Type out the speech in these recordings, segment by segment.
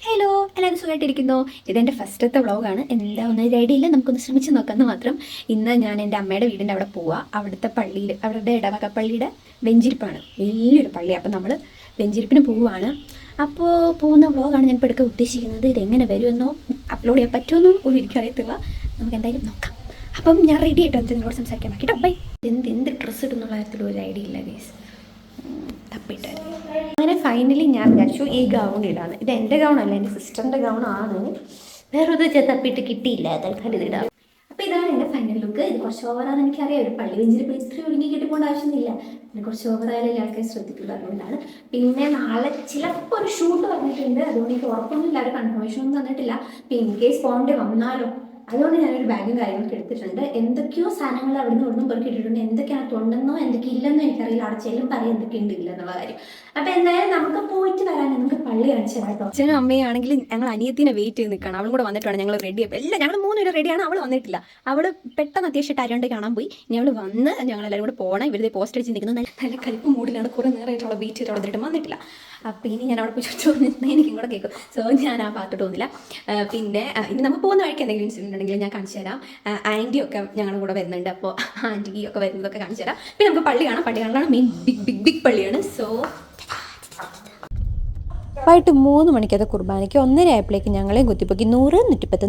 Hello, എല്ലാവരും സുഖമായിട്ടിരിക്കുന്നു. ഇതെൻ്റെ ഫസ്റ്റത്തെ വ്ളോഗാണ്. എന്താ ഒന്നും റെഡിയില്ല, നമുക്കൊന്ന് ശ്രമിച്ച് നോക്കാമെന്ന് മാത്രം. ഇന്ന് ഞാൻ എൻ്റെ അമ്മയുടെ വീടിൻ്റെ അവിടെ പോവുക. അവിടുത്തെ പള്ളിയിൽ, അവരുടെ ഇടവക പള്ളിയുടെ വെഞ്ചിരിപ്പാണ്, വലിയൊരു പള്ളി. അപ്പോൾ നമ്മൾ വെഞ്ചിരിപ്പിന് പോവുകയാണ്. അപ്പോൾ പോകുന്ന വ്ളോഗാണ് ഞാൻ ഇപ്പോൾ എടുക്കാൻ ഉദ്ദേശിക്കുന്നത്. ഇതെങ്ങനെ വരുമെന്നോ അപ്ലോഡ് ചെയ്യാൻ പറ്റുമെന്നോ ഒന്നും എനിക്കറിയത്തില്ല. നമുക്ക് എന്തായാലും നോക്കാം. അപ്പം ഞാൻ റെഡി ആയിട്ട് വന്നിട്ട് നിങ്ങളോട് സംസാരിക്കാൻ ബാക്കിട്ടോ. ബൈ. എന്ത് ഡ്രസ്സ് ഇടുന്നുള്ള കാര്യത്തിൽ ഒരു ഐഡിയ ഇല്ല ഗൈസ്. തപ്പിട്ട് അങ്ങനെ ഫൈനലി ഞാൻ വിചാരിച്ചു ഈ ഗൗൺ ഇടാന്ന്. ഇത് എൻ്റെ ഗൗണല്ല, എൻ്റെ സിസ്റ്ററിൻ്റെ ഗൗണാണ്. വേറൊരു തപ്പിയിട്ട് കിട്ടിയില്ല, തൽക്കാലം ഇതിടാം. അപ്പോൾ ഇതാണ് എൻ്റെ ഫൈനൽ ലുക്ക്. ഇത് കുറച്ച് ഓവറാണെന്ന് എനിക്കറിയാം. ഒരു പള്ളി വെഞ്ചിരിപ്പിൽ ഇത്രയും ഒരുങ്ങി കിട്ടിപ്പോണ്ട ആവശ്യമൊന്നുമില്ല. പിന്നെ കുറച്ച് ഓവറായാലും ആൾക്കാർ ശ്രദ്ധിക്കുക, അതുകൊണ്ടാണ്. പിന്നെ നാളെ ചിലപ്പോൾ ഒരു ഷൂട്ട് വന്നിട്ടുണ്ട്. അതുകൊണ്ട് എനിക്ക് ഉറപ്പൊന്നുമില്ല, ഒരു കൺഫർമേഷൻ ഒന്നും തന്നിട്ടില്ല. അപ്പോൾ ഇൻ കേസ് പോകേണ്ടി വന്നാലോ, അതുകൊണ്ട് ഞാനൊരു ബാഗും കാര്യങ്ങളൊക്കെ എടുത്തിട്ടുണ്ട്. എന്തൊക്കെയോ സാധനങ്ങൾ അവിടുന്ന് ഇവിടുന്ന് പെറുക്കി ഇട്ടിട്ടുണ്ട്. എന്തൊക്കെയാണ് ഉണ്ടെന്നോ എന്തൊക്കെ ഇല്ലെന്നോ എനിക്കറിയില്ല. അവിടെ ചെല്ലും പറയാം എന്തൊക്കെ ഉണ്ട് ഇല്ലെന്നുള്ള കാര്യം. അപ്പം എന്തായാലും നമുക്ക് പോയിട്ട് വരാൻ, നമുക്ക് പള്ളി കാണിച്ചു തരാം കേട്ടോ. അച്ഛനും അമ്മയാണെങ്കിൽ ഞങ്ങൾ അനിയത്തിനെ വെയിറ്റ് ചെയ്ത് നിൽക്കണം. അവളും കൂടെ വന്നിട്ട് വേണം ഞങ്ങൾ റെഡി ആയി. എല്ലാം ഞങ്ങൾ 3 പേരും റെഡിയാണ്. അവൾ വന്നിട്ടില്ല. അവൾ പെട്ടെന്ന് അത്യാവശ്യമായിട്ട് അരണ്ട് കാണാൻ പോയി. ഇനി അവൾ വന്ന് ഞങ്ങളെല്ലാവരും കൂടെ പോകണം. ഇവരുടെ പോസ്റ്റ് അടിച്ച് നിൽക്കുന്നത് നല്ല കളിപ്പ് മൂഡിലാണ്. കുറേ നേരമായിട്ടുള്ള വെയിറ്റ് ചെയ്ത് അവിടെ വന്നിട്ടില്ല. അപ്പോൾ ഇനി ഞാൻ അവിടെ പോയി ചോദിച്ചു എനിക്കും കൂടെ കേൾക്കും. സോ ഞാൻ ആ ഭാഗത്തോട്ട് പോകുന്നില്ല. പിന്നെ ഇനി നമ്മൾ പോകുന്ന വഴിക്ക് എന്തെങ്കിലും ഇൻസിഡൻറ്റ് ഉണ്ടെങ്കിൽ ഞാൻ കാണിച്ചു തരാം. ആൻറ്റിയൊക്കെ ഞങ്ങളുടെ കൂടെ വരുന്നുണ്ട്. അപ്പോൾ ആൻറ്റിയൊക്കെ വരുന്നതൊക്കെ കാണിച്ചു തരാം. പിന്നെ നമുക്ക് പള്ളി കാണാം. പള്ളി കാണാനാണ് മെയിൻ ബിഗ് പള്ളിയാണ്. സോ വൈകിട്ട് 3 മണിക്കത്തെ കുർബാനയ്ക്ക് 1:30 ആയപ്പോഴേക്ക് ഞങ്ങളെയും കുത്തിപ്പൊക്കി 100, 110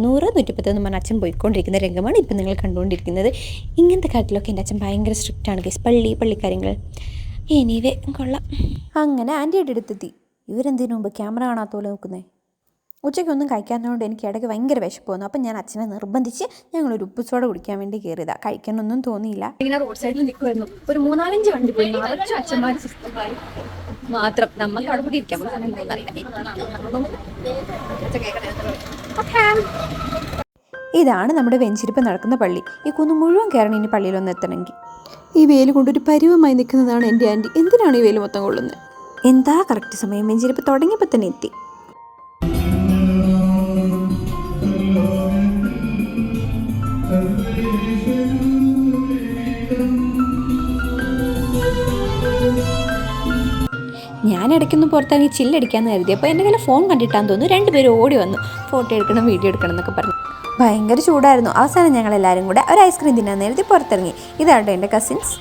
എന്ന് പറഞ്ഞ അച്ഛൻ പോയിക്കൊണ്ടിരിക്കുന്ന രംഗമാണ് ഇപ്പം നിങ്ങൾ കണ്ടുകൊണ്ടിരിക്കുന്നത്. ഇങ്ങനത്തെ കാര്യത്തിലൊക്കെ എൻ്റെ അച്ഛൻ ഭയങ്കര സ്ട്രിക്റ്റാണ് കേസ്. പള്ളിക്കാര്യങ്ങൾ എനിവേ കൊള്ളാം. അങ്ങനെ ആൻറ്റിയുടെ അടുത്തെത്തി. ഇവരെന്തിനു മുമ്പ് ക്യാമറ കാണാത്ത പോലെ നോക്കുന്നത്. ഉച്ചയ്ക്കൊന്നും കഴിക്കാത്തതുകൊണ്ട് എനിക്ക് ഇടയ്ക്ക് ഭയങ്കര വിശപ്പ് വന്നു. അപ്പം ഞാൻ അച്ഛനെ നിർബന്ധിച്ച് ഞങ്ങളൊരു ഉപ്പ് സോഡ കുടിക്കാൻ വേണ്ടി കയറിയതാണ്. കഴിക്കാനൊന്നും തോന്നിയില്ല. ഇങ്ങനെ റോഡ് സൈഡിൽ നിൽക്കുമായിരുന്നു. ഒരു 3-4 വണ്ടി പോയി. നിറച്ചും അച്ഛന്മാർ സിസ്റ്റർമാർ മാത്രം. നമുക്ക് അവിടെ കൂടി ഇരിക്കാം. ഇതാണ് നമ്മുടെ വെഞ്ചിരിപ്പ് നടക്കുന്ന പള്ളി. ഈ കുന്ന് മുഴുവൻ കയറണം ഇനി പള്ളിയിലൊന്ന് എത്തണമെങ്കിൽ. ഈ വെയിൽ കൊണ്ടൊരു പരുവമായി നിൽക്കുന്നതാണ് എൻ്റെ ആൻറ്റി. എന്തിനാണ് ഈ വെയിൽ മൊത്തം കൊള്ളുന്നത്? എന്താ കറക്റ്റ് സമയം. വെഞ്ചിരിപ്പ് തുടങ്ങിയപ്പോൾ തന്നെ എത്തി. ഞാൻ ഇടയ്ക്കൊന്നും പുറത്തിറങ്ങി ചില്ലടിക്കാമെന്ന് കരുതിയപ്പോൾ എൻ്റെ കയ്യിൽ ഫോൺ കണ്ടിട്ടാന്ന് തോന്നുന്നു 2 പേര് ഓടി വന്നു. ഫോട്ടോ എടുക്കണം, വീഡിയോ എടുക്കണം എന്നൊക്കെ പറഞ്ഞു. ഭയങ്കര ചൂടായിരുന്നു. അവസാനം ഞങ്ങളെല്ലാവരും കൂടെ ഒരു ഐസ്ക്രീം തിന്നാൻ നേരത്തെ പുറത്തിറങ്ങി. ഇതാട്ടോ എൻ്റെ കസിൻസ്.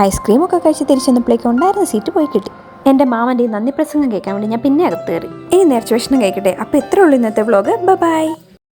ഐസ്ക്രീമൊക്കെ കഴിച്ച് തിരിച്ചെന്നപ്പോഴേക്കും ഉണ്ടായിരുന്ന സീറ്റ് പോയി കിട്ടി. എൻ്റെ മാമൻ്റെ നന്ദി പ്രസംഗം കേൾക്കാൻ വേണ്ടി ഞാൻ പിന്നെ അകത്ത് കയറി. ഇനി നേർച്ച ഭക്ഷണം കഴിക്കട്ടെ. അപ്പോൾ ഇത്രേ ഉള്ളൂ ഇന്നത്തെ വ്ളോഗ്. ബൈ.